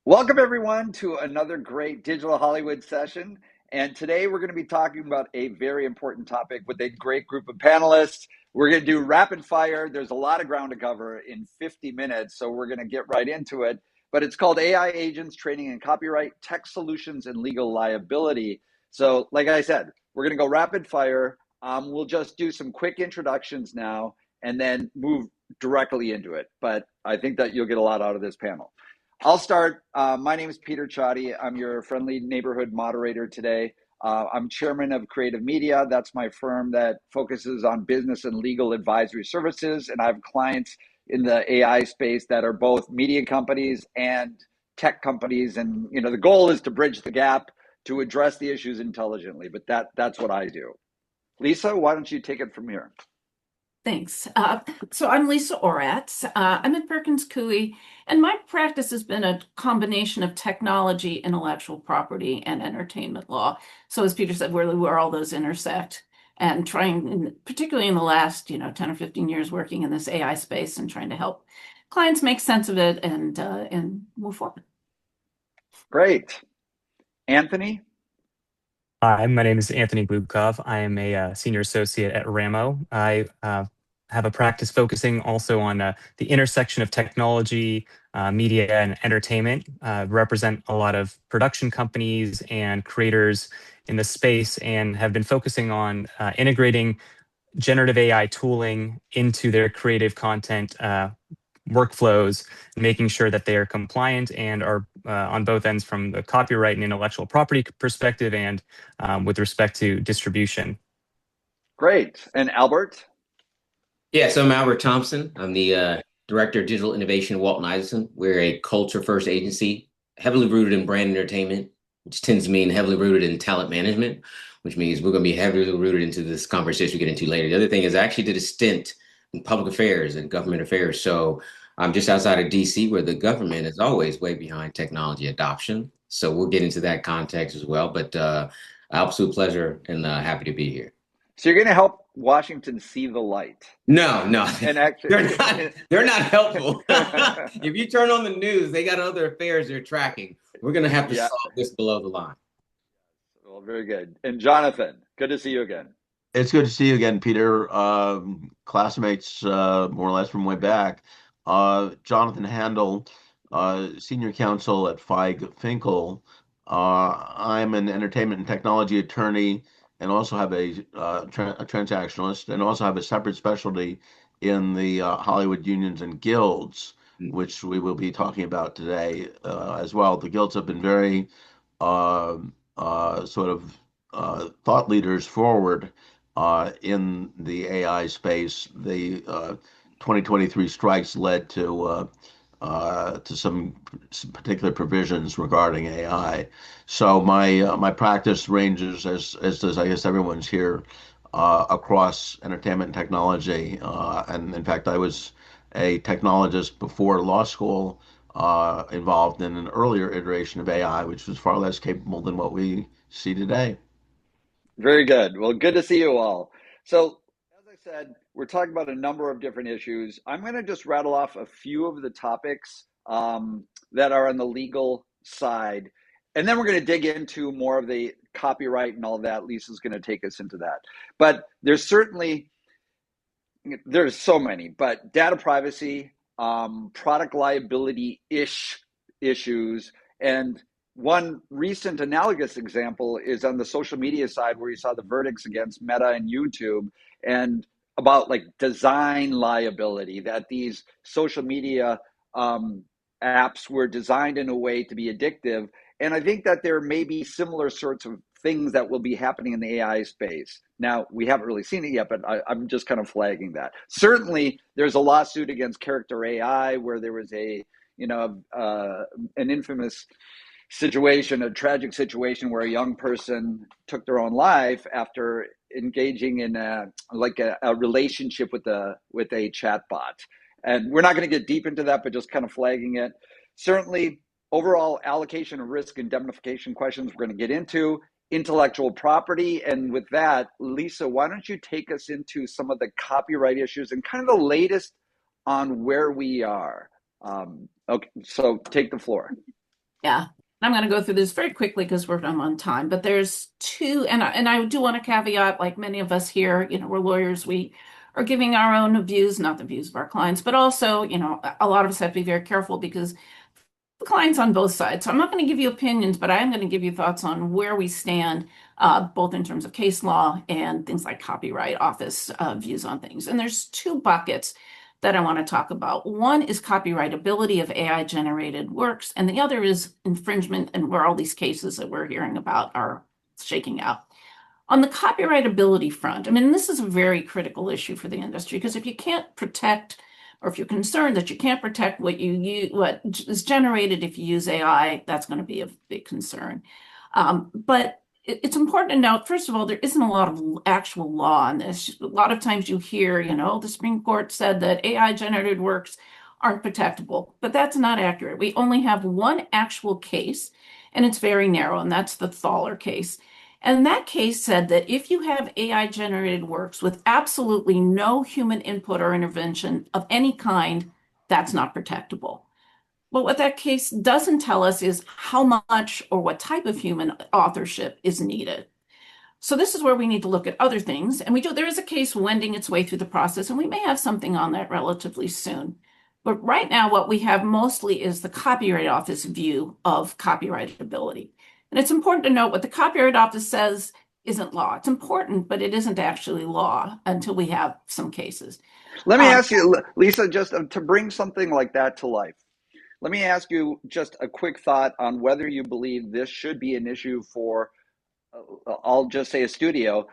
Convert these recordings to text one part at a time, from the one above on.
Welcome, everyone, to another great Digital Hollywood session. And today we're going to be talking about a very important topic with a great group of panelists. We're going to do rapid fire. There's a lot of ground to cover in 50 minutes, so we're going to get right into it. But it's called AI Agents, Training and Copyright, Tech Solutions, and Legal Liability. So, like I said, we're going to go rapid fire. We'll just do some quick introductions now and then move directly into it. But I think that you'll get a lot out of this panel. I'll start. My name is Peter Chadi. I'm your friendly neighborhood moderator today. I'm chairman of Creative Media. That's my firm that focuses on business and legal advisory services. And I have clients in the AI space that are both media companies and tech companies. And the goal is to bridge the gap to address the issues intelligently. But that's what I do. Lisa, why don't you take it from here? Thanks. So I'm Lisa Oratz. I'm at Perkins Coie, and my practice has been a combination of technology, intellectual property, and entertainment law. So as Peter said, where all those intersect, and trying, particularly in the last 10 or 15 years, working in this AI space and trying to help clients make sense of it and move forward. Great. Anthony? Hi, my name is Anthony Glubkov. I am a senior associate at Ramo. I have a practice focusing also on the intersection of technology, media, and entertainment. Represent a lot of production companies and creators in the space and have been focusing on integrating generative AI tooling into their creative content workflows, making sure that they are compliant and are on both ends from the copyright and intellectual property perspective and with respect to distribution. Great. And Albert? Yeah, so I'm Albert Thompson. I'm the Director of Digital Innovation at Walton Isaacson. We're a culture-first agency, heavily rooted in brand entertainment, which tends to mean heavily rooted in talent management, which means we're going to be heavily rooted into this conversation we get into later. The other thing is I actually did a stint in public affairs and government affairs. So I'm just outside of DC, where the government is always way behind technology adoption. So we'll get into that context as well. But absolute pleasure and happy to be here. So you're going to help Washington see the light. No, And actually, they're not helpful. If you turn on the news, they got other affairs they're tracking. We're going to have to solve this below the line. Well, very good. And Jonathan, good to see you again. It's good to see you again, Peter. Classmates, more or less from way back. Jonathan Handel, senior counsel at Feig Finkel. I'm an entertainment and technology attorney, and also have a transactionalist, and also have a separate specialty in the Hollywood unions and guilds, which we will be talking about today as well. The guilds have been very sort of thought leaders forward in the AI space. The 2023 strikes led to some particular provisions regarding AI. So my practice ranges, as does I guess everyone's here, across entertainment and technology. And in fact, I was a technologist before law school, involved in an earlier iteration of AI, which was far less capable than what we see today. Very good. Well, good to see you all. So, as I said, we're talking about a number of different issues. I'm going to just rattle off a few of the topics that are on the legal side. And then we're going to dig into more of the copyright and all that. Lisa's going to take us into that. But there's so many, but data privacy, product liability-ish issues, and one recent analogous example is on the social media side, where you saw the verdicts against Meta and YouTube, and about like design liability, that these social media apps were designed in a way to be addictive. And I think that there may be similar sorts of things that will be happening in the AI space. Now, we haven't really seen it yet, but I'm just kind of flagging that. Certainly, there's a lawsuit against Character AI where there was an infamous situation, a tragic situation where a young person took their own life after engaging in a relationship with a chatbot. And we're not going to get deep into that, but just kind of flagging it. Certainly, overall allocation of risk indemnification questions we're going to get into, intellectual property. And with that, Lisa, why don't you take us into some of the copyright issues and kind of the latest on where we are. Okay, so take the floor. Yeah. I'm going to go through this very quickly because I'm on time, but there's two, and I do want to caveat, like many of us here, we're lawyers, we are giving our own views, not the views of our clients, but also, a lot of us have to be very careful because the clients on both sides. So I'm not going to give you opinions, but I am going to give you thoughts on where we stand, both in terms of case law and things like Copyright Office views on things. And there's two buckets that I want to talk about. One is copyrightability of AI generated works, and the other is infringement, and where all these cases that we're hearing about are shaking out. On the copyrightability front, I mean, this is a very critical issue for the industry because if you can't protect, or if you're concerned that you can't protect what is generated if you use AI, that's going to be a big concern. But it's important to note, first of all, there isn't a lot of actual law on this. A lot of times you hear, the Supreme Court said that AI generated works aren't protectable, but that's not accurate. We only have one actual case, and it's very narrow, and that's the Thaler case. And that case said that if you have AI generated works with absolutely no human input or intervention of any kind, that's not protectable. But what that case doesn't tell us is how much or what type of human authorship is needed. So this is where we need to look at other things. And there is a case wending its way through the process, and we may have something on that relatively soon. But right now, what we have mostly is the Copyright Office view of copyrightability. And it's important to note what the Copyright Office says isn't law. It's important, but it isn't actually law until we have some cases. Let me ask you, Lisa, just to bring something like that to life. Let me ask you just a quick thought on whether you believe this should be an issue for, I'll just say a studio.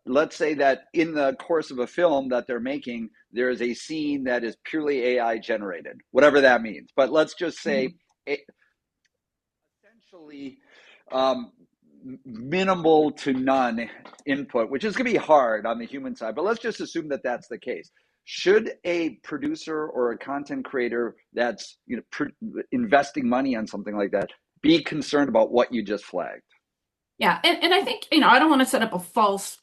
Let's say that in the course of a film that they're making, there is a scene that is purely AI generated, whatever that means. But let's just say essentially minimal to none input, which is going to be hard on the human side. But let's just assume that that's the case. Should a producer or a content creator that's investing money on something like that be concerned about what you just flagged? Yeah, and I think, I don't want to set up a false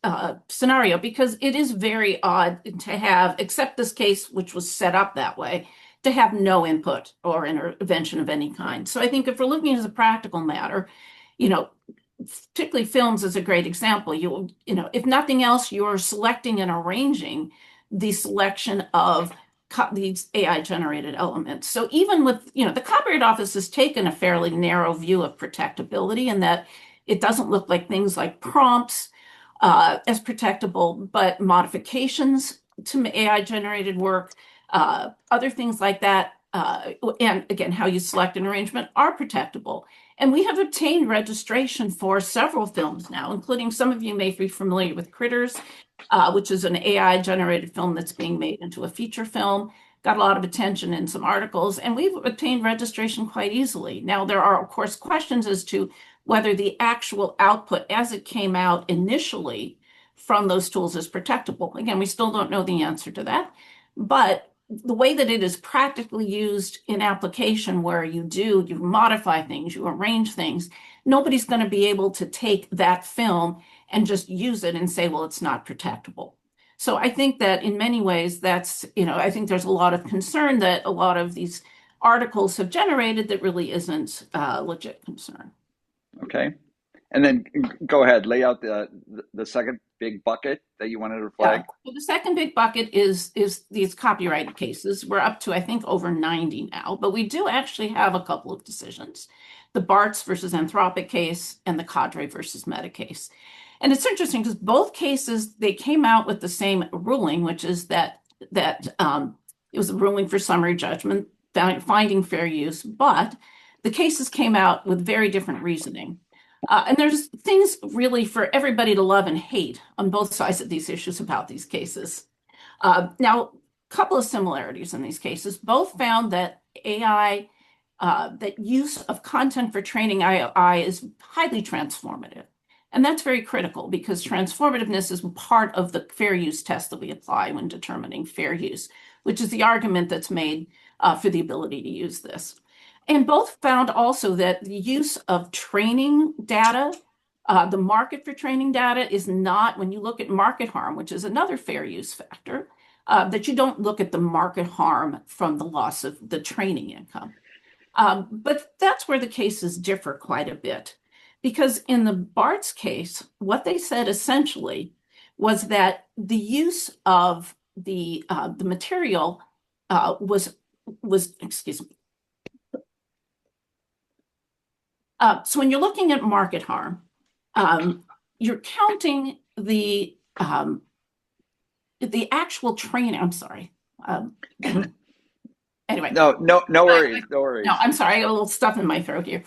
scenario because it is very odd to have, except this case, which was set up that way, to have no input or intervention of any kind. So I think if we're looking as a practical matter, particularly films is a great example. If nothing else, you're selecting and arranging the selection of these AI generated elements. So even with, the Copyright Office has taken a fairly narrow view of protectability in that it doesn't look like things like prompts as protectable, but modifications to AI generated work, other things like that, and again, how you select an arrangement are protectable. And we have obtained registration for several films now, including some of you may be familiar with Critters, which is an AI generated film that's being made into a feature film. Got a lot of attention in some articles, and we've obtained registration quite easily. Now, there are, of course, questions as to whether the actual output as it came out initially from those tools is protectable. Again, we still don't know the answer to that, but the way that it is practically used in application where you modify things, you arrange things, nobody's going to be able to take that film and just use it and say, well, it's not protectable. So I think that in many ways that's, I think there's a lot of concern that a lot of these articles have generated that really isn't legit concern. Okay. And then go ahead, lay out the second big bucket that you wanted to flag. Yeah. So the second big bucket is these copyright cases. We're up to, I think, over 90 now, but we do actually have a couple of decisions. The Bartz versus Anthropic case and the Cadre versus Meta case. And it's interesting because both cases, they came out with the same ruling, which is that it was a ruling for summary judgment, finding fair use, but the cases came out with very different reasoning. And there's things really for everybody to love and hate on both sides of these issues about these cases. Now, a couple of similarities in these cases. Both found that AI, that use of content for training AI is highly transformative. And that's very critical because transformativeness is part of the fair use test that we apply when determining fair use, which is the argument that's made for the ability to use this. And both found also that the use of training data, the market for training data is not, when you look at market harm, which is another fair use factor, that you don't look at the market harm from the loss of the training income. But that's where the cases differ quite a bit. Because in the Bart's case, what they said essentially was that the use of the material was excuse me. So when you're looking at market harm, you're counting the actual training. I'm sorry. Anyway. No worries. No worries. No, I'm sorry. I got a little stuff in my throat here.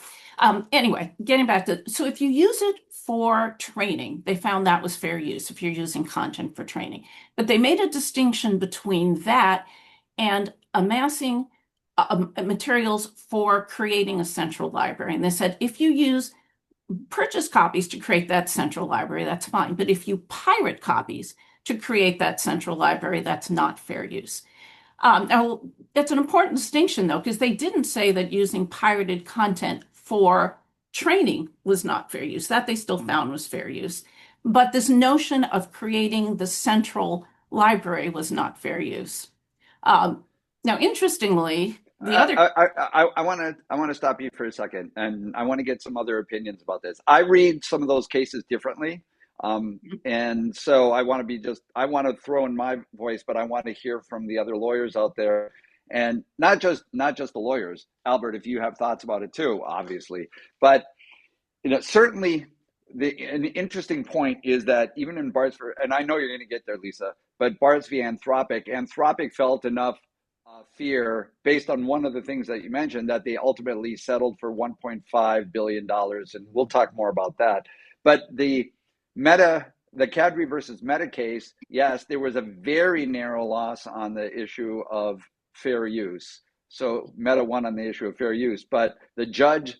Anyway, getting back to, so if you use it for training, they found that was fair use if you're using content for training. But they made a distinction between that and amassing materials for creating a central library. And they said, if you use purchase copies to create that central library, that's fine. But if you pirate copies to create that central library, that's not fair use. Now, it's an important distinction, though, because they didn't say that using pirated content for training was not fair use. That they still found was fair use. But this notion of creating the central library was not fair use. Now, interestingly, the other I want to stop you for a second, and I want to get some other opinions about this. I read some of those cases differently, and so I want to throw in my voice, but I want to hear from the other lawyers out there, and not just the lawyers. Albert, if you have thoughts about it too, obviously, but certainly an interesting point is that even in Bart's, and I know you're going to get there, Lisa, but Bart's v. Anthropic felt enough fear based on one of the things that you mentioned that they ultimately settled for $1.5 billion. And we'll talk more about that. But the Kadri versus Meta case, yes, there was a very narrow loss on the issue of fair use. So Meta won on the issue of fair use, but the judge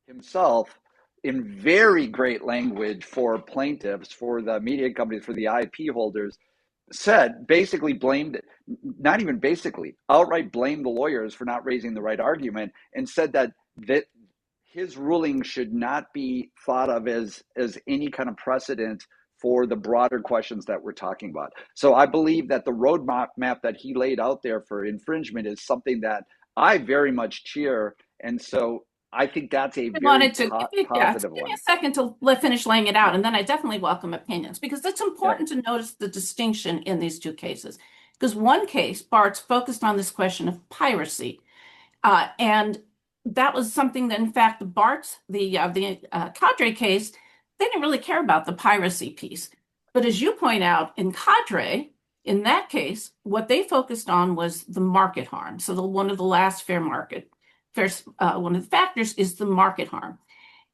himself, in very great language for plaintiffs, for the media companies, for the IP holders, outright blamed the lawyers for not raising the right argument, and said that his ruling should not be thought of as any kind of precedent for the broader questions that we're talking about. So I believe that the roadmap that he laid out there for infringement is something that I very much cheer. And so I think that's a very positive one. Give me a second to finish laying it out, and then I definitely welcome opinions, because it's important to notice the distinction in these two cases. Because one case, Bart's, focused on this question of piracy, and that was something that, in fact, Bart's, the Cadre case, they didn't really care about the piracy piece. But as you point out, in Cadre, in that case, what they focused on was the market harm. So one of the last one of the factors is the market harm.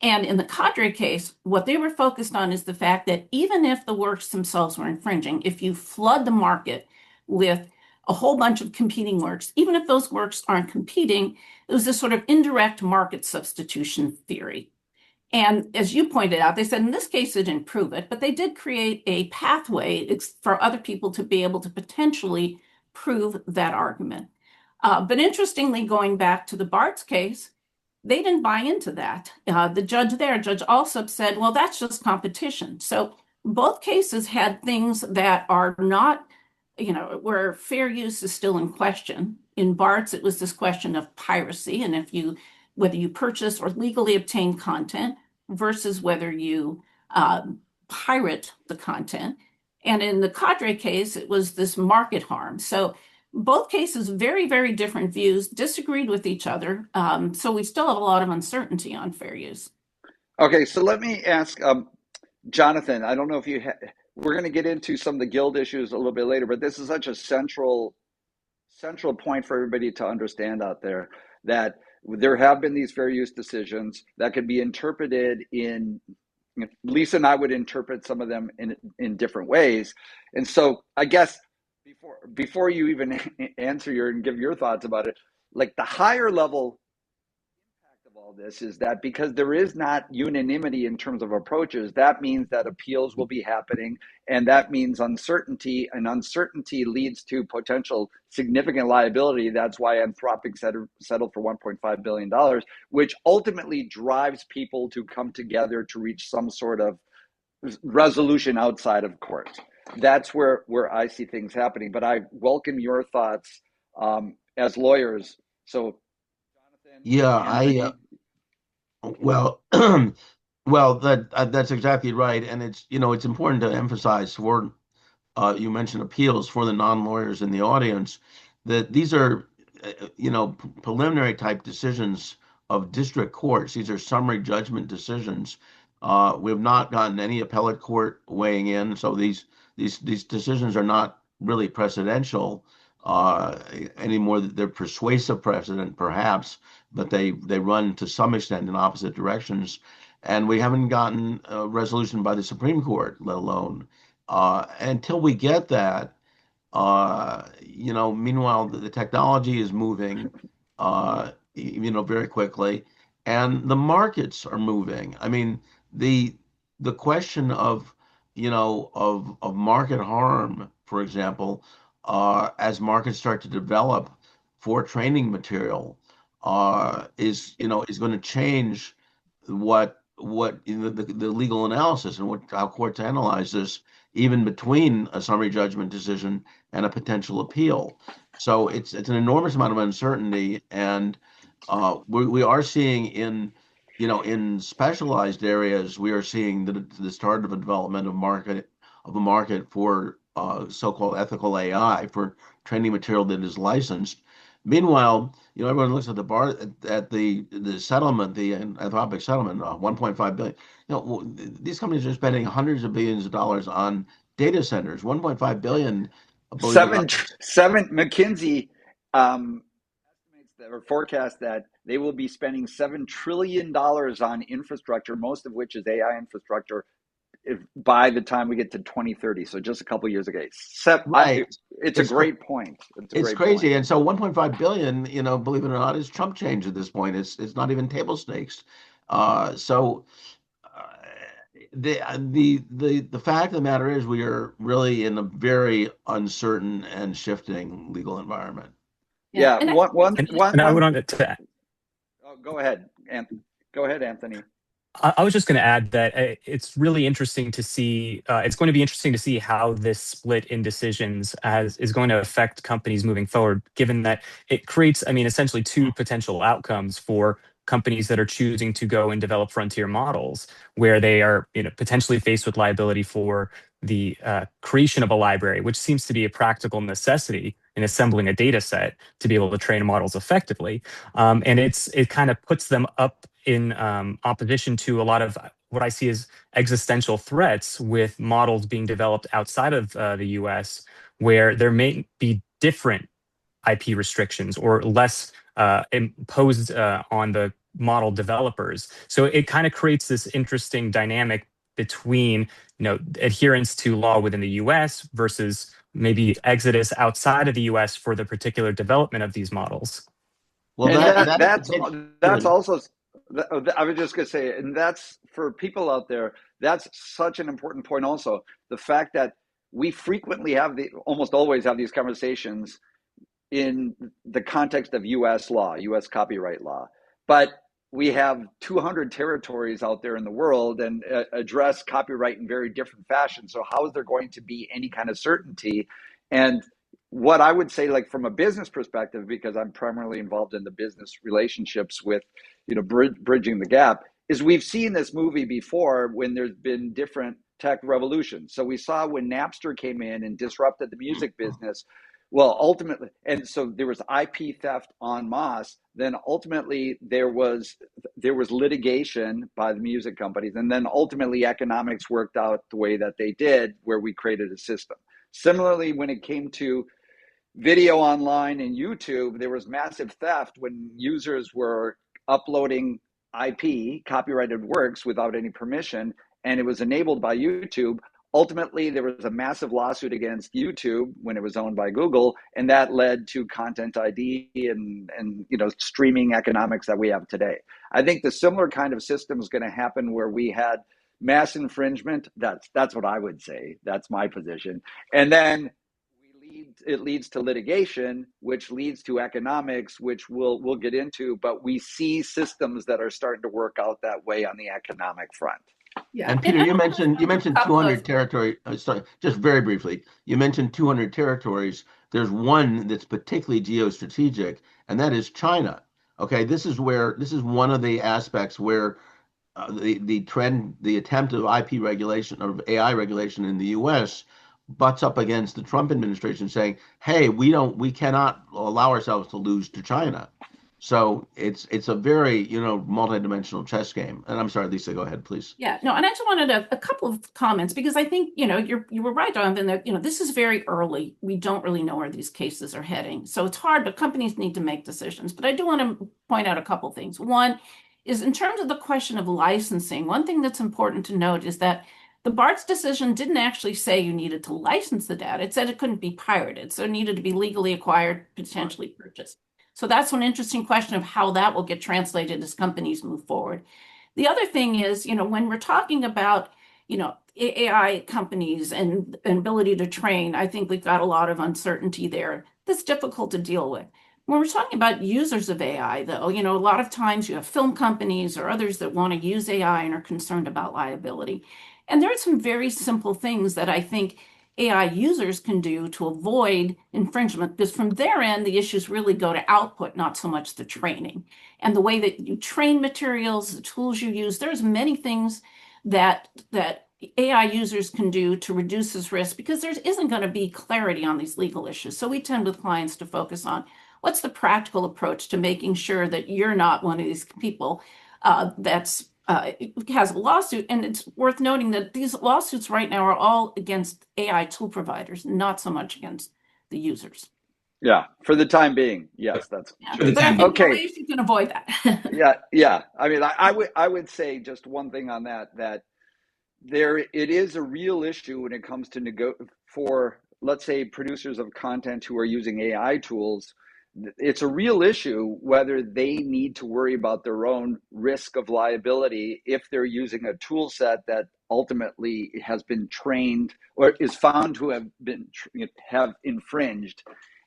And in the Cadre case, what they were focused on is the fact that even if the works themselves were infringing, if you flood the market with a whole bunch of competing works, even if those works aren't competing, it was this sort of indirect market substitution theory. And as you pointed out, they said in this case, it didn't prove it, but they did create a pathway for other people to be able to potentially prove that argument. But interestingly, going back to the Bart's case, they didn't buy into that. The judge there, Judge Alsup, said, well, that's just competition. So both cases had things that are not, where fair use is still in question. In Bart's, it was this question of piracy, and whether you purchase or legally obtain content versus whether you pirate the content. And in the Cadre case, it was this market harm. So both cases, very, very different views, disagreed with each other. So we still have a lot of uncertainty on fair use. Okay, so let me ask Jonathan, I don't know if we're going to get into some of the guild issues a little bit later, but this is such a central point for everybody to understand out there, that there have been these fair use decisions that could be interpreted Lisa and I would interpret some of them in different ways. And so I guess before you even answer and give your thoughts about it, like the higher level impact of all this is that because there is not unanimity in terms of approaches, that means that appeals will be happening, and that means uncertainty, and uncertainty leads to potential significant liability. That's why Anthropic settled for $1.5 billion, which ultimately drives people to come together to reach some sort of resolution outside of court. That's where I see things happening. But I welcome your thoughts as lawyers. So, Jonathan, Yeah, Anthony? well, well, that's exactly right, and it's important to emphasize for you mentioned appeals for the non-lawyers in the audience that these are preliminary type decisions of district courts. These are summary judgment decisions. We have not gotten any appellate court weighing in, so these decisions are not really precedential anymore. They're persuasive precedent, perhaps, but they run to some extent in opposite directions. And we haven't gotten a resolution by the Supreme Court, let alone until we get that. Meanwhile, the technology is moving, very quickly, and the markets are moving. I mean, the question of, of market harm, for example, as markets start to develop for training material, is going to change the legal analysis and how courts analyze this, even between a summary judgment decision and a potential appeal. So it's an enormous amount of uncertainty, and we are seeing in specialized areas, we are seeing the start of a development of a market for so-called ethical AI for training material that is licensed. Meanwhile, everyone looks at the settlement, the Anthropic settlement, 1.5 billion. These companies are spending hundreds of billions of dollars on data centers. 1.5 billion, believe it or not. Seven McKinsey estimates that or forecast that they will be spending $7 trillion on infrastructure, most of which is AI infrastructure, by the time we get to 2030. So just a couple of years ago. Right. It's a great point. It's crazy. And so 1.5 billion, believe it or not, is chump change at this point. It's not even table stakes. So the fact of the matter is we are really in a very uncertain and shifting legal environment. Yeah. And And I would on to Oh, go ahead, Anthony. I was just going to add that it's really interesting to see. It's going to be interesting to see how this split in decisions is going to affect companies moving forward, given that it creates, essentially two potential outcomes for companies that are choosing to go and develop frontier models, where they are, potentially faced with liability for the creation of a library, which seems to be a practical necessity in assembling a data set to be able to train models effectively. And it kind of puts them up in opposition to a lot of what I see as existential threats with models being developed outside of the US, where there may be different IP restrictions or less imposed on the model developers. So it kind of creates this interesting dynamic between adherence to law within the US versus maybe exodus outside of the US for the particular development of these models. Well, that's also, I was just going to say, and that's for people out there, that's such an important point also. The fact that we frequently almost always have these conversations in the context of US law, US copyright law. But we have 200 territories out there in the world and address copyright in very different fashions. So how is there going to be any kind of certainty? And what I would say, like from a business perspective, because I'm primarily involved in the business relationships with, bridging the gap, is we've seen this movie before when there's been different tech revolutions. So we saw when Napster came in and disrupted the music business. Well, ultimately, and so there was IP theft en masse. Then ultimately there was litigation by the music companies, and then ultimately economics worked out the way that they did, where we created a system. Similarly, when it came to video online and YouTube, there was massive theft when users were uploading IP, copyrighted works, without any permission, and it was enabled by YouTube. Ultimately, there was a massive lawsuit against YouTube when it was owned by Google, and that led to Content ID and streaming economics that we have today. I think the similar kind of system is going to happen where we had mass infringement. That's what I would say. That's my position. And then it leads to litigation, which leads to economics, which we'll get into. But we see systems that are starting to work out that way on the economic front. Yeah. And Peter, you mentioned 200 territories. Sorry, just very briefly, you mentioned 200 territories. There's one that's particularly geostrategic, and that is China. Okay, this is one of the aspects where the attempt of IP regulation or AI regulation in the U.S. butts up against the Trump administration, saying, "Hey, we cannot allow ourselves to lose to China." So it's a very multidimensional chess game. And I'm sorry, Lisa, go ahead, please. Yeah, no, and I just wanted a couple of comments because I think, you were right, Jonathan, that, this is very early. We don't really know where these cases are heading. So it's hard, but companies need to make decisions. But I do want to point out a couple things. One is in terms of the question of licensing, one thing that's important to note is that the BART's decision didn't actually say you needed to license the data. It said it couldn't be pirated, so it needed to be legally acquired, potentially purchased. So that's one interesting question of how that will get translated as companies move forward. The other thing is, when we're talking about, AI companies and ability to train, I think we've got a lot of uncertainty there that's difficult to deal with. When we're talking about users of AI, though, a lot of times you have film companies or others that want to use AI and are concerned about liability. And there are some very simple things that I think AI users can do to avoid infringement, because from their end, the issues really go to output, not so much the training. And the way that you train materials, the tools you use, there's many things that AI users can do to reduce this risk, because there isn't going to be clarity on these legal issues. So we tend with clients to focus on what's the practical approach to making sure that you're not one of these people that's has a lawsuit. And it's worth noting that these lawsuits right now are all against AI tool providers, not so much against the users. Yeah, for the time being, yes, that's true. But I think okay. ways you can avoid that. Yeah. I mean, I would say just one thing on that it is a real issue when it comes to for, let's say, producers of content who are using AI tools. It's a real issue whether they need to worry about their own risk of liability if they're using a tool set that ultimately has been trained or is found to have infringed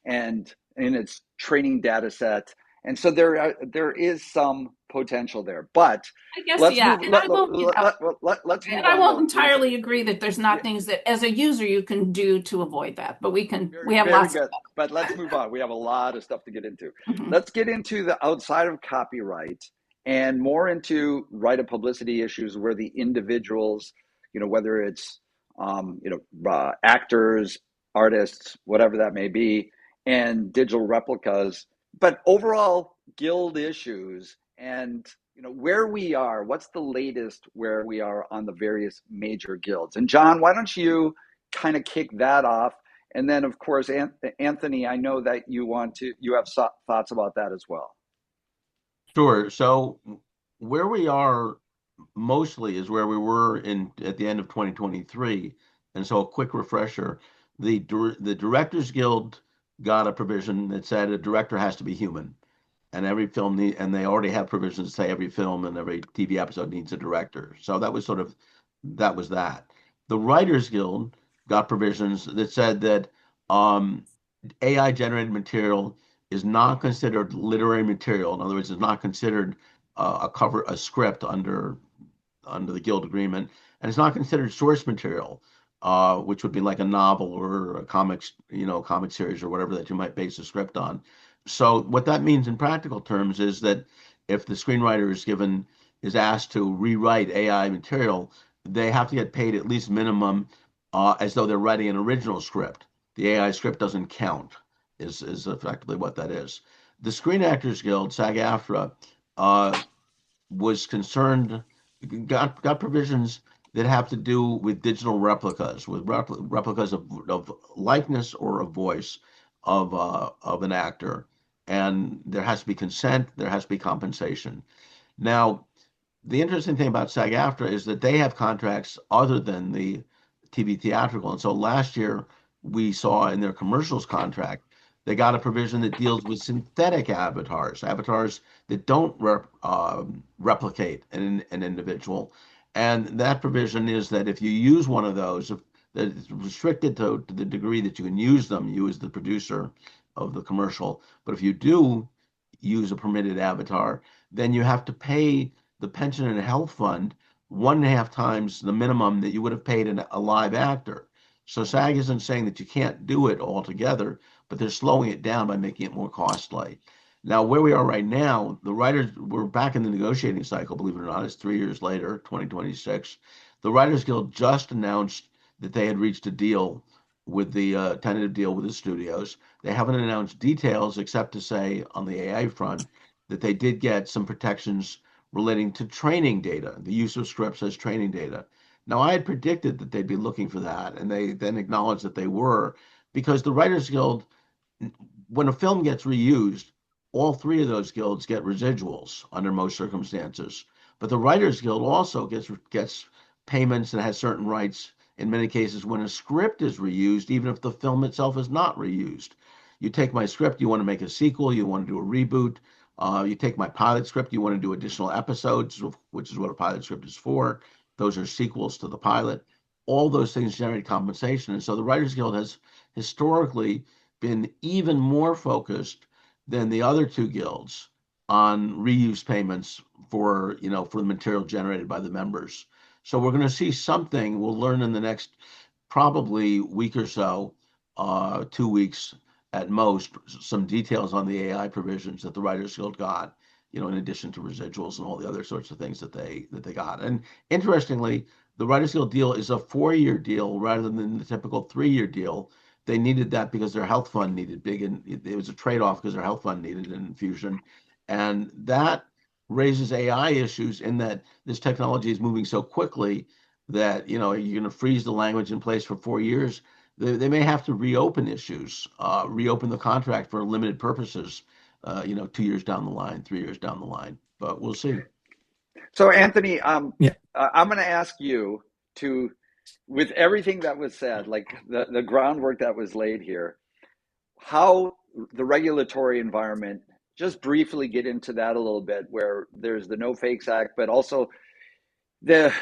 and in its training data set. And so there is some potential there, but I guess, let's yeah. move, let's move and I won't on, entirely agree that there's not things that as a user you can do to avoid that, but we have very lots good. of But let's move on. We have a lot of stuff to get into. Mhm. Let's get into the outside of copyright and more into right of publicity issues where the individuals, whether it's actors, artists, whatever that may be, and digital replicas, but overall guild issues and where we are, what's the latest where we are on the various major guilds. And John, why don't you kind of kick that off? And then, of course, Anthony, I know that you have thoughts about that as well. Sure. So where we are mostly is where we were at the end of 2023. And so a quick refresher, the Directors Guild got a provision that said a director has to be human. And every film and they already have provisions that say every film and every TV episode needs a director. So that was that. The Writers Guild got provisions that said that AI generated material is not considered literary material. In other words, it's not considered a script under the guild agreement, and it's not considered source material, which would be like a novel or a comic series or whatever that you might base a script on. So what that means in practical terms is that if the screenwriter is asked to rewrite AI material, they have to get paid at least minimum as though they're writing an original script. The AI script doesn't count, is effectively what that is. The Screen Actors Guild, SAG-AFTRA, was concerned, got provisions that have to do with digital replicas, with replicas of likeness or a voice of an actor. And there has to be consent, there has to be compensation. Now, the interesting thing about SAG-AFTRA is that they have contracts other than the TV theatrical. And so last year, we saw in their commercials contract, they got a provision that deals with synthetic avatars that don't replicate an individual. And that provision is that if you use one of those, that it's restricted to the degree that you can use them, you as the producer of the commercial. But if you do use a permitted avatar, then you have to pay the pension and health fund 1.5 times the minimum that you would have paid a live actor. So SAG isn't saying that you can't do it altogether, but they're slowing it down by making it more costly. Now, where we are right now, the writers, we're back in the negotiating cycle, believe it or not. It's 3 years later, 2026. The Writers Guild just announced that they had reached a deal with the tentative deal with the studios. They haven't announced details except to say on the AI front that they did get some protections relating to training data, the use of scripts as training data. Now, I had predicted that they'd be looking for that, and they then acknowledged that they were, because the Writers Guild, when a film gets reused, all three of those guilds get residuals under most circumstances. But the Writers Guild also gets payments and has certain rights in many cases when a script is reused, even if the film itself is not reused. You take my script, you want to make a sequel, you want to do a reboot. You take my pilot script, you want to do additional episodes, which is what a pilot script is for. Those are sequels to the pilot. All those things generate compensation. And so the Writers Guild has historically been even more focused than the other two guilds on reuse payments for the material generated by the members. So we're going to see something. We'll learn in the next probably week or so, 2 weeks at most, some details on the AI provisions that the Writers Guild got, in addition to residuals and all the other sorts of things that they got. And interestingly, the Writers Guild deal is a 4-year deal rather than the typical 3-year deal. They needed that because their health fund needed big, and it was a trade-off because their health fund needed an infusion. And that raises AI issues in that this technology is moving so quickly that, you're going to freeze the language in place for 4 years. They may have to reopen issues, reopen the contract for limited purposes, 2 years down the line, 3 years down the line, but we'll see. So, Anthony, Yeah. I'm going to ask you to, with everything that was said, like the groundwork that was laid here, how the regulatory environment, just briefly get into that a little bit, where there's the No Fakes Act, but also the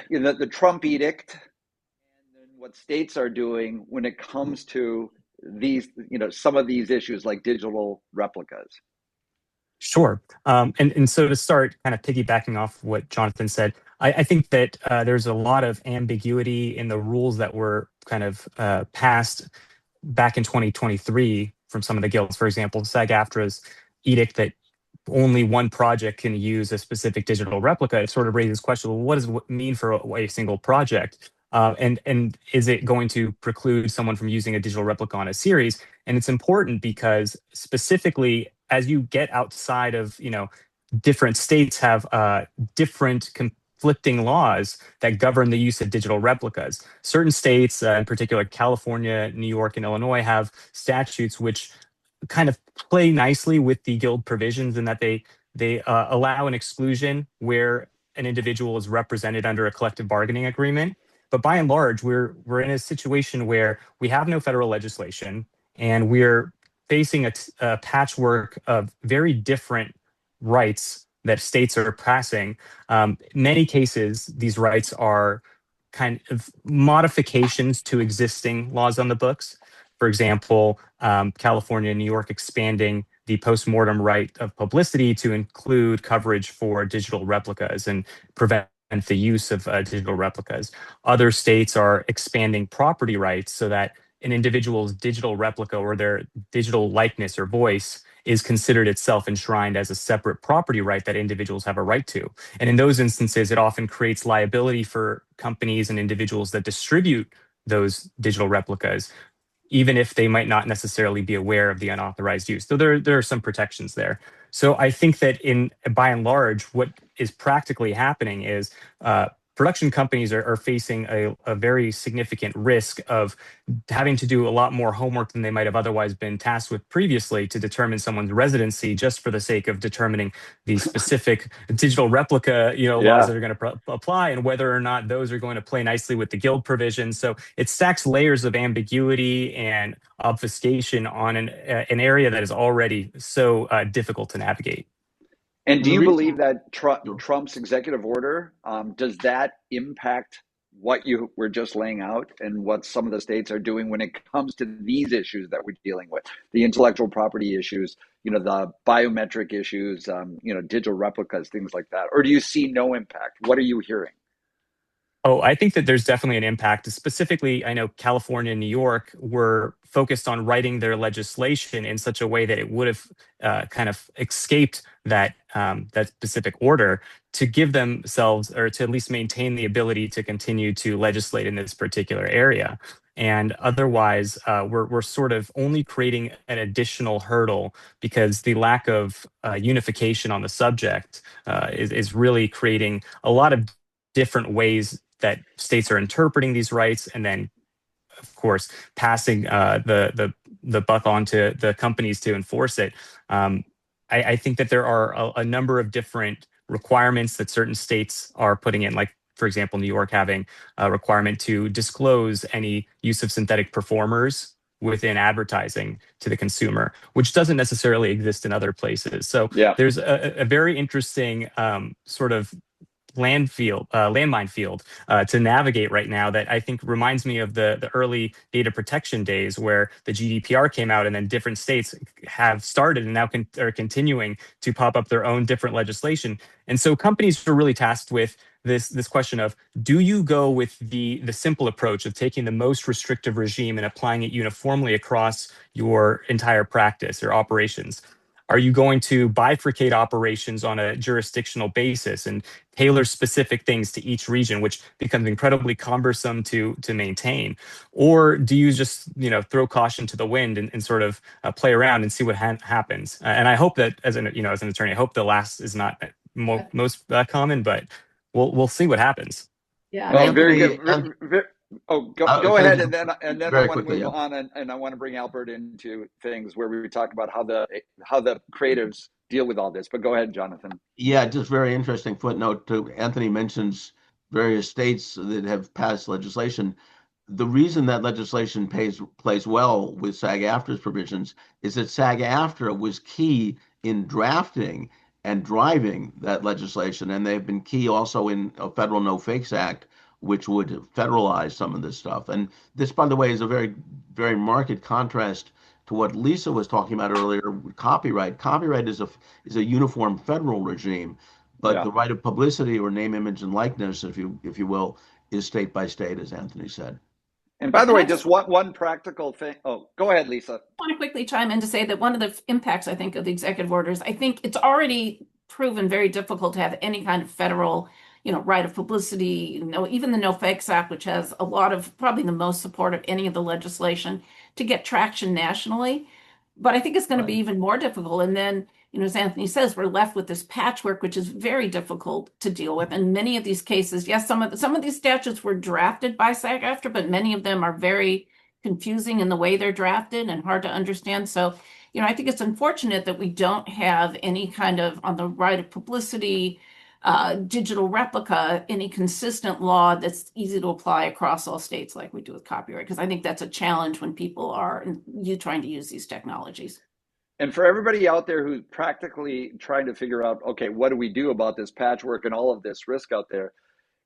Trump edict, and then what states are doing when it comes to these, some of these issues like digital replicas. Sure. And so to start, kind of piggybacking off what Jonathan said, I think that there's a lot of ambiguity in the rules that were kind of passed back in 2023 from some of the guilds. For example, SAG-AFTRA's edict that only one project can use a specific digital replica. It sort of raises question: well, what does it mean for a single project? And is it going to preclude someone from using a digital replica on a series? And it's important because specifically, as you get outside of, different states have different conflicting laws that govern the use of digital replicas. Certain states, in particular California, New York, and Illinois, have statutes which kind of play nicely with the guild provisions in that they allow an exclusion where an individual is represented under a collective bargaining agreement. But by and large, we're in a situation where we have no federal legislation, and we're facing a patchwork of very different rights that states are passing. Many cases, these rights are kind of modifications to existing laws on the books. For example, California and New York expanding the postmortem right of publicity to include coverage for digital replicas and prevent the use of digital replicas. Other states are expanding property rights so that an individual's digital replica or their digital likeness or voice is considered itself enshrined as a separate property right that individuals have a right to. And in those instances, it often creates liability for companies and individuals that distribute those digital replicas, even if they might not necessarily be aware of the unauthorized use. So there are some protections there. So I think that by and large, what is practically happening is production companies are facing a very significant risk of having to do a lot more homework than they might have otherwise been tasked with previously to determine someone's residency, just for the sake of determining the specific digital replica, laws that are going to apply, and whether or not those are going to play nicely with the guild provisions. So it stacks layers of ambiguity and obfuscation on an area that is already so difficult to navigate. And do you believe that Trump's executive order, does that impact what you were just laying out and what some of the states are doing when it comes to these issues that we're dealing with, the intellectual property issues, the biometric issues, digital replicas, things like that? Or do you see no impact? What are you hearing? Oh, I think that there's definitely an impact. Specifically, I know California and New York were focused on writing their legislation in such a way that it would have kind of escaped that specific order to give themselves, or to at least maintain the ability to continue to legislate in this particular area. And otherwise, we're sort of only creating an additional hurdle because the lack of unification on the subject is really creating a lot of different ways that states are interpreting these rights, and then, of course, passing the buck on to the companies to enforce it. I think that there are a number of different requirements that certain states are putting in, like, for example, New York having a requirement to disclose any use of synthetic performers within advertising to the consumer, which doesn't necessarily exist in other places. So Yeah. there's a very interesting sort of landmine field to navigate right now that I think reminds me of the early data protection days where the GDPR came out, and then different states have started and now are continuing to pop up their own different legislation. And so companies are really tasked with this question of, do you go with the simple approach of taking the most restrictive regime and applying it uniformly across your entire practice or operations? Are you going to bifurcate operations on a jurisdictional basis and tailor specific things to each region, which becomes incredibly cumbersome to maintain? Or do you just throw caution to the wind and sort of play around and see what happens? And I hope that as an attorney, I hope the last is not most common, but we'll see what happens. Yeah. Well, very Anthony, good. Go ahead, and then I very want to quickly, move on, and I want to bring Albert into things where we talk about how the creatives deal with all this. But go ahead, Jonathan. Yeah, just very interesting footnote to Anthony mentions various states that have passed legislation. The reason that legislation plays well with SAG-AFTRA's provisions is that SAG-AFTRA was key in drafting and driving that legislation, and they've been key also in a Federal No Fakes Act, which would federalize some of this stuff. And this, by the way, is a very, very marked contrast to what Lisa was talking about earlier with copyright. Copyright is a uniform federal regime, but the right of publicity, or name, image, and likeness, if you will, is state by state, as Anthony said. And by the way, just one practical thing. Oh, go ahead, Lisa. I want to quickly chime in to say that one of the impacts, I think, of the executive orders, I think it's already proven very difficult to have any kind of federal, right of publicity, even the No Fakes Act, which has a lot of, probably the most support of any of the legislation, to get traction nationally. But I think it's going to be even more difficult. And then, as Anthony says, we're left with this patchwork, which is very difficult to deal with. And many of these cases, yes, some of these statutes were drafted by SAG-AFTRA, but many of them are very confusing in the way they're drafted and hard to understand. So, I think it's unfortunate that we don't have any kind of, on the right of publicity, digital replica, any consistent law that's easy to apply across all states like we do with copyright, because I think that's a challenge when people are trying to use these technologies. And for everybody out there who's practically trying to figure out, okay, what do we do about this patchwork and all of this risk out there?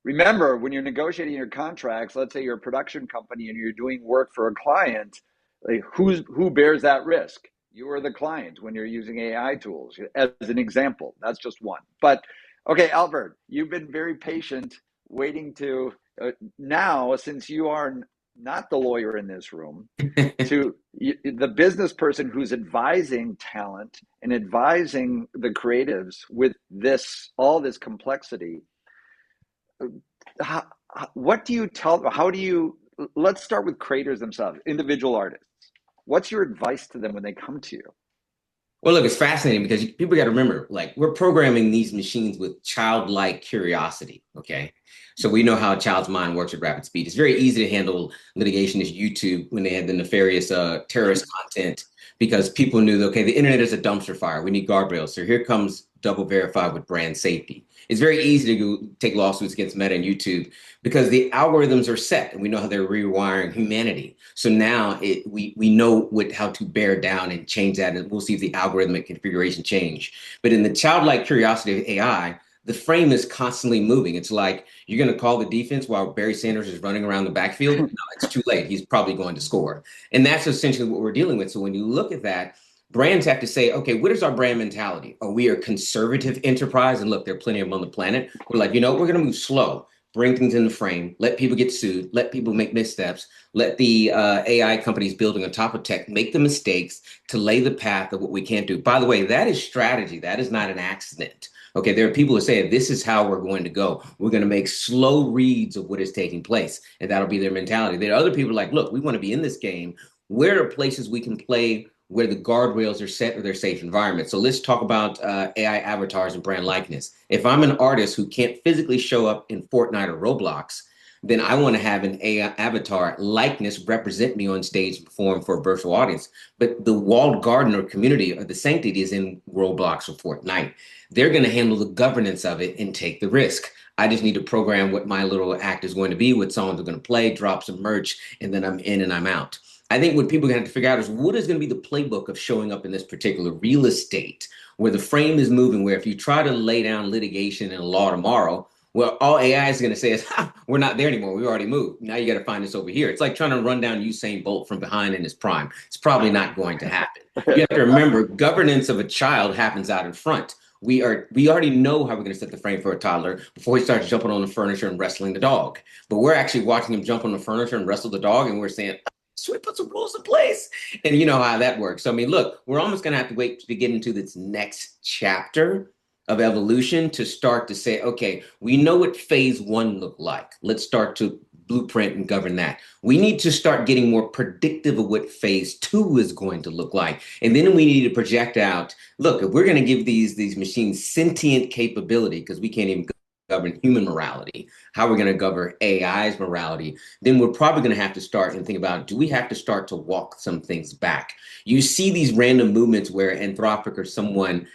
Remember, when you're negotiating your contracts, let's say you're a production company and you're doing work for a client, like who bears that risk? You are the client when you're using AI tools, as an example. That's just one. But okay, Albert, you've been very patient waiting to now, since you are not the lawyer in this room, to the business person who's advising talent and advising the creatives with all this complexity. What do you tell? Let's start with creators themselves, individual artists. What's your advice to them when they come to you? Well, look, it's fascinating because people got to remember, like, we're programming these machines with childlike curiosity, okay? So we know how a child's mind works at rapid speed. It's very easy to handle litigation as YouTube when they had the nefarious terrorist content, because people knew that, okay, the internet is a dumpster fire. We need guardrails. So here comes DoubleVerify with brand safety. It's very easy to go take lawsuits against Meta and YouTube because the algorithms are set and we know how they're rewiring humanity. So now we know how to bear down and change that, and we'll see if the algorithmic configuration change. But in the childlike curiosity of AI, the frame is constantly moving. It's like you're going to call the defense while Barry Sanders is running around the backfield. No, it's too late. He's probably going to score. And that's essentially what we're dealing with. So when you look at that, brands have to say, okay, what is our brand mentality? Are we a conservative enterprise? And look, there are plenty of them on the planet. We're like, we're going to move slow. bring things in the frame, let people get sued, let people make missteps, let the AI companies building on top of tech make the mistakes to lay the path of what we can't do. By the way, that is strategy. That is not an accident. Okay, there are people who say this is how we're going to go. We're going to make slow reads of what is taking place, and that'll be their mentality. There are other people like, look, we want to be in this game. Where are places we can play where the guardrails are set or their safe environment? So let's talk about AI avatars and brand likeness. If I'm an artist who can't physically show up in Fortnite or Roblox, then I want to have an AI avatar likeness represent me on stage and perform for a virtual audience. But the walled garden or community or the sanctity is in Roblox or Fortnite. They're going to handle the governance of it and take the risk. I just need to program what my little act is going to be, what songs are going to play, drop some merch, and then I'm in and I'm out. I think what people are going to have to figure out is what is going to be the playbook of showing up in this particular real estate where the frame is moving, where if you try to lay down litigation and law tomorrow, well, all AI is going to say is, we're not there anymore. We already moved. Now you got to find us over here. It's like trying to run down Usain Bolt from behind in his prime. It's probably not going to happen. You have to remember, governance of a child happens out in front. We already know how we're going to set the frame for a toddler before he starts jumping on the furniture and wrestling the dog. But we're actually watching him jump on the furniture and wrestle the dog, and we're saying, so we put some rules in place. And you know how that works. So, I mean, look, we're almost going to have to wait to get into this next chapter of evolution to start to say, okay, we know what phase one looked like. Let's start to blueprint and govern that. We need to start getting more predictive of what phase two is going to look like. And then we need to project out, look, if we're going to give these machines sentient capability, because we can't even govern human morality, how we're going to govern AI's morality, then we're probably going to have to start and think about, do we have to start to walk some things back? You see these random movements where Anthropic or someone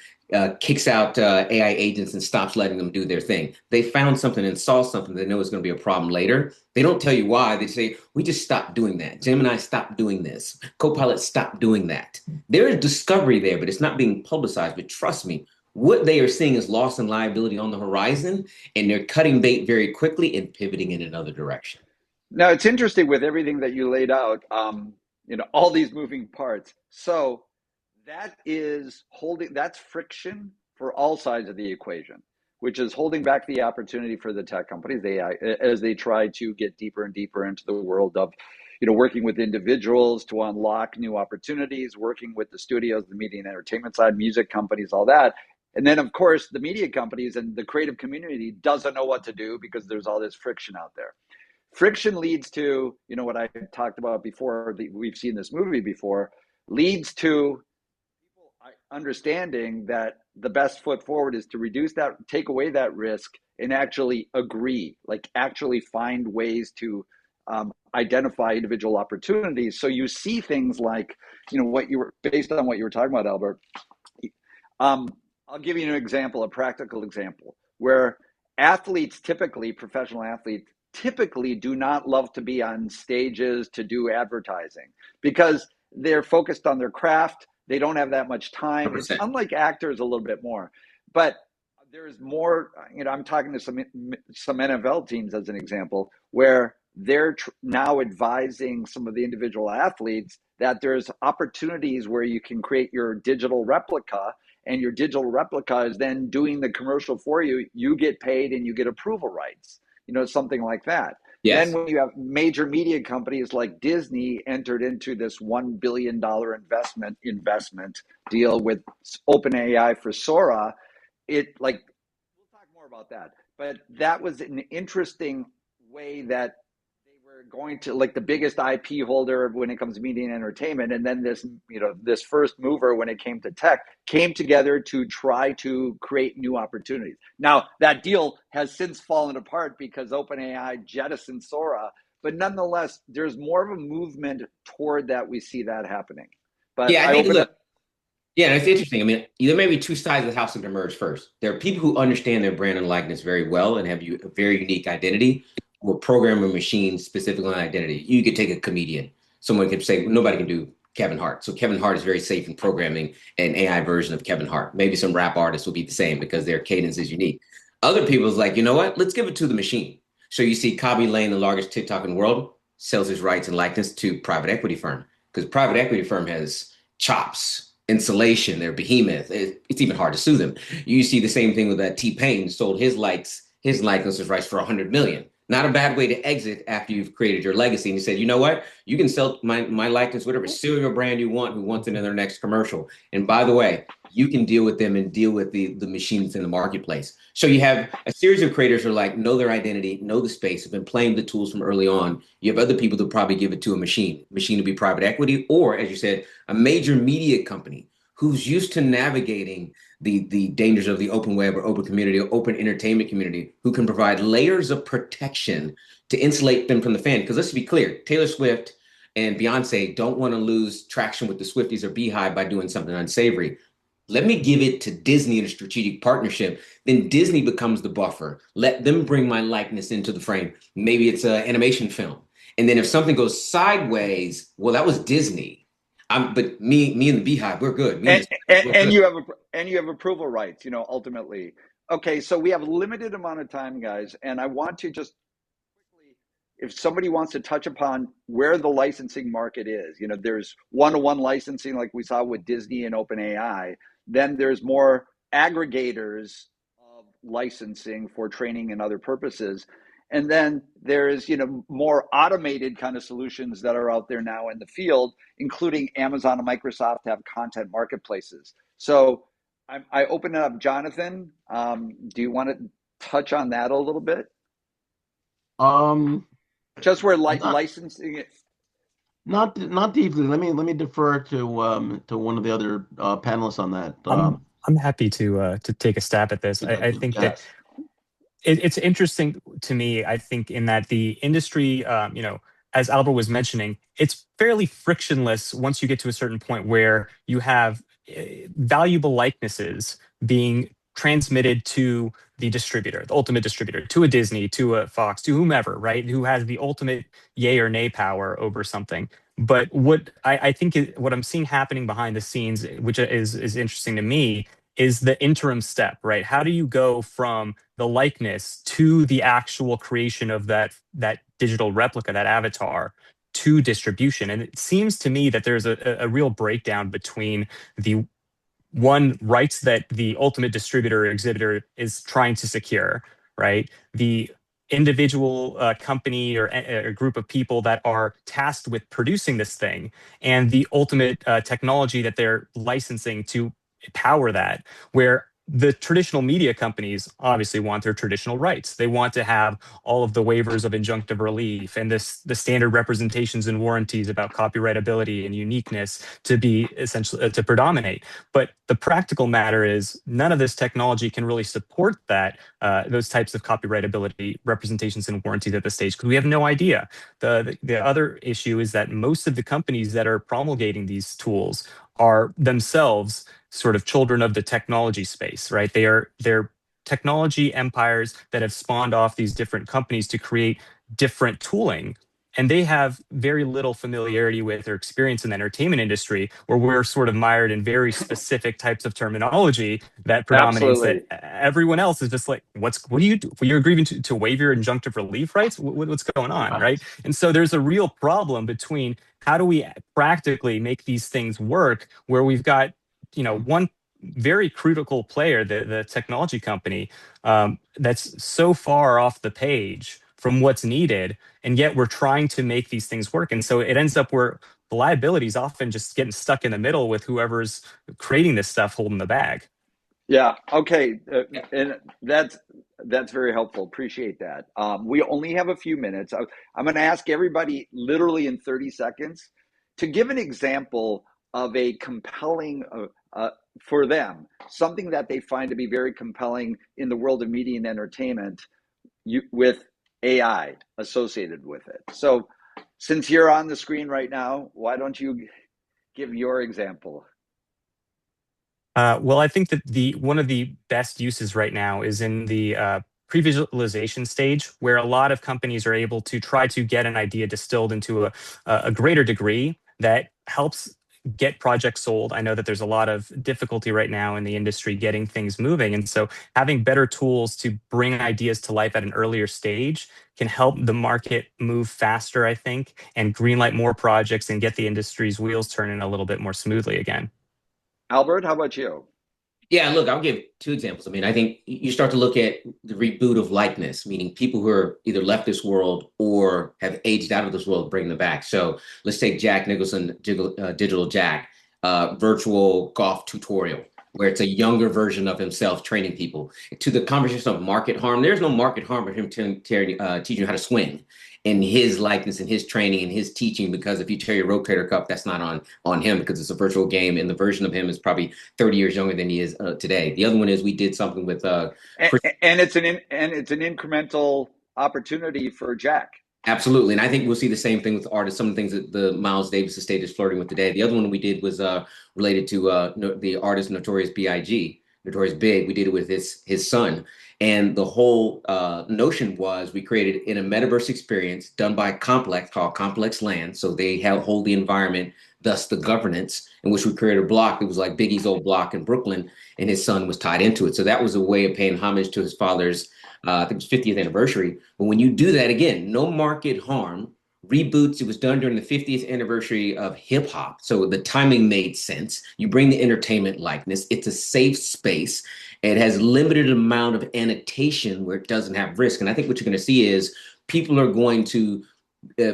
kicks out AI agents and stops letting them do their thing. They found something and saw something they know is going to be a problem later. They don't tell you why. They say, we just stopped doing that. Gemini stopped doing this. Copilot stopped doing that. There is discovery there, but it's not being publicized. But trust me, what they are seeing is loss and liability on the horizon, and they're cutting bait very quickly and pivoting in another direction. Now, it's interesting with everything that you laid out, all these moving parts. So that's friction for all sides of the equation, which is holding back the opportunity for the tech companies as they try to get deeper and deeper into the world of, working with individuals to unlock new opportunities, working with the studios, the media and entertainment side, music companies, all that. And then, of course, the media companies and the creative community doesn't know what to do because there's all this friction out there. Friction leads to, what I talked about before, we've seen this movie before, leads to people understanding that the best foot forward is to reduce that, take away that risk, and actually agree, like actually find ways to identify individual opportunities. So you see things like, based on what you were talking about, Albert. I'll give you an example, a practical example, where professional athletes typically do not love to be on stages to do advertising because they're focused on their craft. They don't have that much time. 100%. It's unlike actors a little bit more, but there's more, I'm talking to some NFL teams as an example, where they're now advising some of the individual athletes that there's opportunities where you can create your digital replica, and your digital replica is then doing the commercial for you. You get paid and you get approval rights, something like that. Yes. Then when you have major media companies like Disney entered into this $1 billion investment deal with OpenAI for Sora, we'll talk more about that. But that was an interesting way that they were going to, like, the biggest IP holder when it comes to media and entertainment, and then this first mover when it came to tech came together to try to create new opportunities. Now that deal has since fallen apart because OpenAI jettisoned Sora, but nonetheless, there's more of a movement toward that. We see that happening. But yeah, I think it's interesting. I mean, there may be two sides of the house that emerge first. There are people who understand their brand and likeness very well and have a very unique identity. Will program a machine specifically on identity. You could take a comedian. Someone could say, nobody can do Kevin Hart. So Kevin Hart is very safe in programming an AI version of Kevin Hart. Maybe some rap artists will be the same because their cadence is unique. Other people's like, you know what? Let's give it to the machine. So you see Khaby Lame, the largest TikTok in the world, sells his rights and likeness to private equity firm because private equity firm has chops, insulation, they're behemoth. It's even hard to sue them. You see the same thing with that T-Pain sold his his likeness was rights for 100 million. Not a bad way to exit after you've created your legacy. And he said, you know what? You can sell my likeness, whatever cereal brand you want, who wants it in their next commercial. And by the way, you can deal with them and deal with the machines in the marketplace. So you have a series of creators who are like, know their identity, know the space, have been playing the tools from early on. You have other people that probably give it to a machine to be private equity, or as you said, a major media company who's used to navigating the dangers of the open web or open community or open entertainment community, who can provide layers of protection to insulate them from the fan. Because let's be clear, Taylor Swift and Beyonce don't want to lose traction with the Swifties or Beehive by doing something unsavory. Let me give it to Disney in a strategic partnership. Then Disney becomes the buffer. Let them bring my likeness into the frame. Maybe it's an animation film. And then if something goes sideways, well, that was Disney. But me and the Beehive, we're good. And you have approval rights, ultimately. Okay, so we have a limited amount of time, guys, and I want to just quickly, if somebody wants to touch upon where the licensing market is, there's one-to-one licensing like we saw with Disney and OpenAI. Then there's more aggregators of licensing for training and other purposes. And then there's, more automated kind of solutions that are out there now in the field, including Amazon and Microsoft have content marketplaces. So I open it up. Jonathan, do you want to touch on that a little bit? Just where licensing it. Not deeply. Let me defer to one of the other panelists on that. I'm happy to take a stab at this. I think that it's interesting to me. I think in that the industry, as Albert was mentioning, it's fairly frictionless once you get to a certain point where you have valuable likenesses being transmitted to the distributor, the ultimate distributor, to a Disney, to a Fox, to whomever, right, who has the ultimate yay or nay power over something. But what I think what I'm seeing happening behind the scenes, which is interesting to me, is the interim step, right? How do you go from the likeness to the actual creation of that digital replica, that avatar, to distribution? And it seems to me that there's a real breakdown between the rights that the ultimate distributor or exhibitor is trying to secure, right? The individual company or a group of people that are tasked with producing this thing, and the ultimate technology that they're licensing to power that, where the traditional media companies obviously want their traditional rights. They want to have all of the waivers of injunctive relief and the standard representations and warranties about copyrightability and uniqueness to be essentially to predominate. But the practical matter is none of this technology can really support that those types of copyrightability representations and warranties at this stage, because we have no idea. The other issue is that most of the companies that are promulgating these tools are themselves sort of children of the technology space, right? They're technology empires that have spawned off these different companies to create different tooling. And they have very little familiarity with or experience in the entertainment industry, where we're sort of mired in very specific types of terminology that predominates. Absolutely. That everyone else is just like, what do you do? You're agreeing to waive your injunctive relief rights? What's going on, right? And so there's a real problem between how do we practically make these things work, where we've got, one very critical player, the technology company, that's so far off the page from what's needed, and yet we're trying to make these things work. And so it ends up where the liability is often just getting stuck in the middle with whoever's creating this stuff holding the bag. Yeah. Okay. And that's very helpful. Appreciate that. We only have a few minutes. I'm going to ask everybody literally in 30 seconds to give an example of a compelling, for them, something that they find to be very compelling in the world of media and entertainment with AI associated with it. So since you're on the screen right now, why don't you give your example? Well, I think that one of the best uses right now is in the pre-visualization stage, where a lot of companies are able to try to get an idea distilled into a greater degree that helps get projects sold. I know that there's a lot of difficulty right now in the industry getting things moving. And so having better tools to bring ideas to life at an earlier stage can help the market move faster, I think, and greenlight more projects and get the industry's wheels turning a little bit more smoothly again. Albert, how about you? Yeah, look, I'll give two examples. I mean, I think you start to look at the reboot of likeness, meaning people who are either left this world or have aged out of this world, bring them back. So let's take Jack Nicholson, Digital Jack, virtual golf tutorial, where it's a younger version of himself training people. To the conversation of market harm, there's no market harm for him teaching you how to swing in his likeness and his training and his teaching, because if you tear your rotator cuff, that's not on him because it's a virtual game, and the version of him is probably 30 years younger than he is today. The other one is we did something with and it's an incremental opportunity for Jack. Absolutely. And I think we'll see the same thing with artists, some of the things that the Miles Davis estate is flirting with today. The other one we did was related to the artist Notorious B.I.G., Notorious Big. We did it with his son. And the whole notion was we created in a metaverse experience done by Complex called Complex Land. So they hold the environment, thus the governance, in which we created a block that was like Biggie's old block in Brooklyn, and his son was tied into it. So that was a way of paying homage to his father's I think it was 50th anniversary. But when you do that, again, no market harm, reboots. It was done during the 50th anniversary of hip hop. So the timing made sense. You bring the entertainment likeness. It's a safe space. It has limited amount of annotation where it doesn't have risk. And I think what you're going to see is people are going to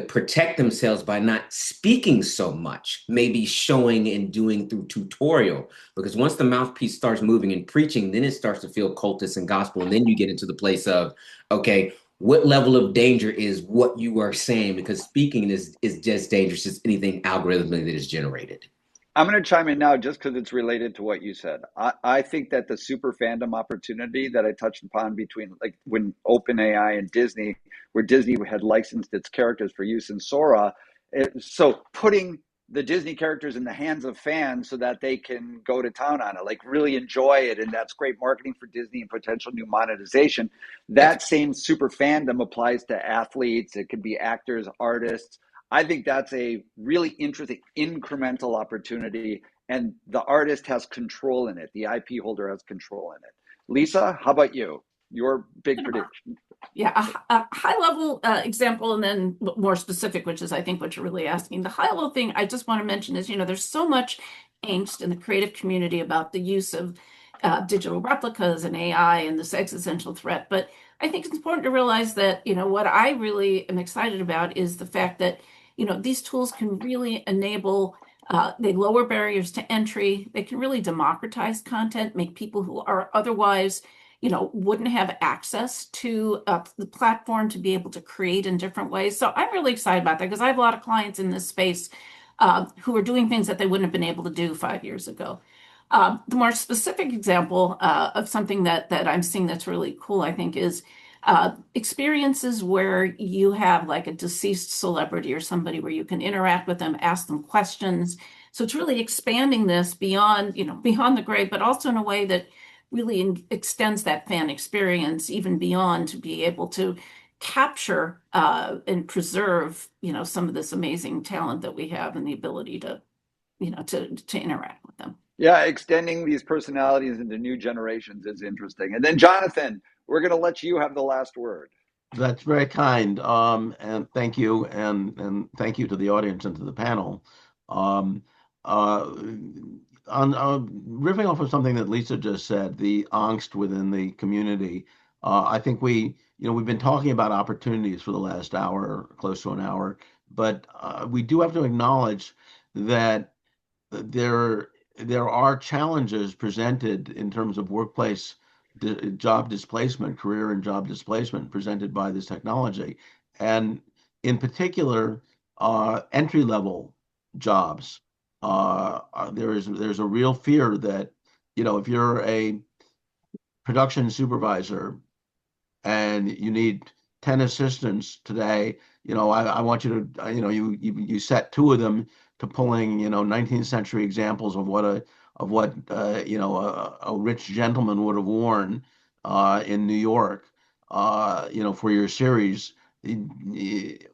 protect themselves by not speaking so much, maybe showing and doing through tutorial. Because once the mouthpiece starts moving and preaching, then it starts to feel cultist and gospel. And then you get into the place of, okay, what level of danger is what you are saying? Because speaking is just dangerous as anything algorithmically that is generated. I'm going to chime in now just because it's related to what you said. I think that the super fandom opportunity that I touched upon between like when OpenAI and Disney, where Disney had licensed its characters for use in Sora, so putting the Disney characters in the hands of fans so that they can go to town on it, like really enjoy it. And that's great marketing for Disney and potential new monetization. That same super fandom applies to athletes. It could be actors, artists. I think that's a really interesting incremental opportunity, and the artist has control in it. The IP holder has control in it. Lisa, how about you? Your big prediction. Yeah, a high level example, and then more specific, which is I think what you're really asking. The high level thing I just want to mention is, there's so much angst in the creative community about the use of digital replicas and AI and this existential threat. But I think it's important to realize that, what I really am excited about is the fact that, these tools can really enable, they lower barriers to entry. They can really democratize content, make people who are otherwise wouldn't have access to the platform to be able to create in different ways. So I'm really excited about that because I have a lot of clients in this space who are doing things that they wouldn't have been able to do 5 years ago. The more specific example of something that I'm seeing that's really cool, I think, is experiences where you have like a deceased celebrity or somebody where you can interact with them, ask them questions. So it's really expanding this beyond the grave, but also in a way that really extends that fan experience even beyond, to be able to capture and preserve, some of this amazing talent that we have and the ability to, to interact with them. Yeah, extending these personalities into new generations is interesting. And then Jonathan, we're going to let you have the last word. That's very kind. And thank you. And thank you to the audience and to the panel. On riffing off of something that Lisa just said, the angst within the community, I think we've been talking about opportunities for the last hour, close to an hour, but we do have to acknowledge that there are challenges presented in terms of workplace job displacement, career and job displacement presented by this technology, and in particular, entry-level jobs. There's a real fear that, if you're a production supervisor and you need 10 assistants today, I want you to, you set 2 of them to pulling, 19th century examples of what a rich gentleman would have worn in New York, for your series.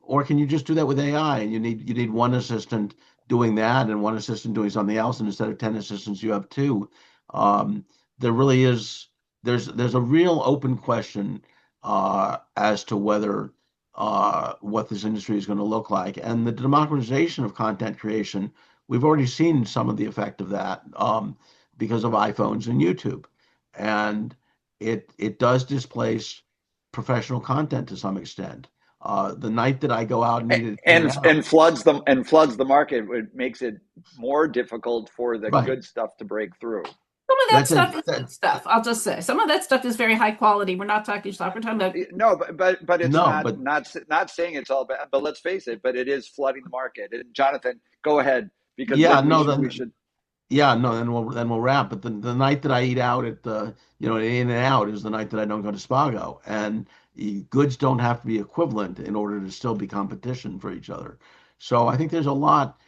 Or can you just do that with AI? And you need one assistant doing that and one assistant doing something else, and instead of 10 assistants, you have 2. There really is there's a real open question as to whether what this industry is going to look like, and the democratization of content creation. We've already seen some of the effect of that. because of iPhones and YouTube. And it does displace professional content to some extent. The night that I go out and eat it and floods the market. It makes it more difficult for the Right. good stuff to break through. Some of that stuff is good stuff. I'll just say some of that stuff is very high quality. We're not talking stuff. We're talking about No, but it's No, not saying it's all bad. But let's face it. But it is flooding the market. And Jonathan, go ahead because Yeah, we should. Yeah, no, then we'll wrap. But the night that I eat out at In and Out is the night that I don't go to Spago, and goods don't have to be equivalent in order to still be competition for each other. So I think there's a lot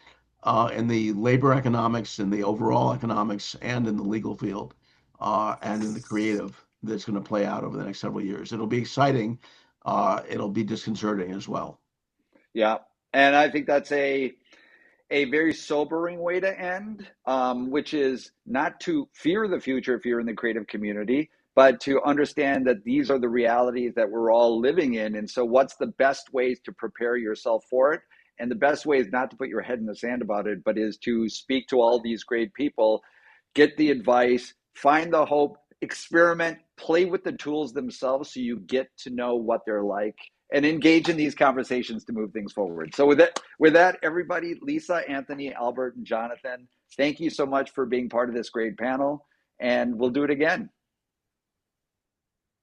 in the labor economics, in the overall economics, and in the legal field, and in the creative that's going to play out over the next several years. It'll be exciting. It'll be disconcerting as well. Yeah, and I think that's a very sobering way to end, which is not to fear the future if you're in the creative community, but to understand that these are the realities that we're all living in. And so what's the best ways to prepare yourself for it? And the best way is not to put your head in the sand about it, but is to speak to all these great people, get the advice, find the hope, experiment, play with the tools themselves so you get to know what they're like, and engage in these conversations to move things forward. So with that, everybody, Lisa, Anthony, Albert, and Jonathan, thank you so much for being part of this great panel, and we'll do it again.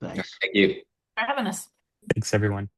Thanks. Thank you. for having us. Thanks, everyone.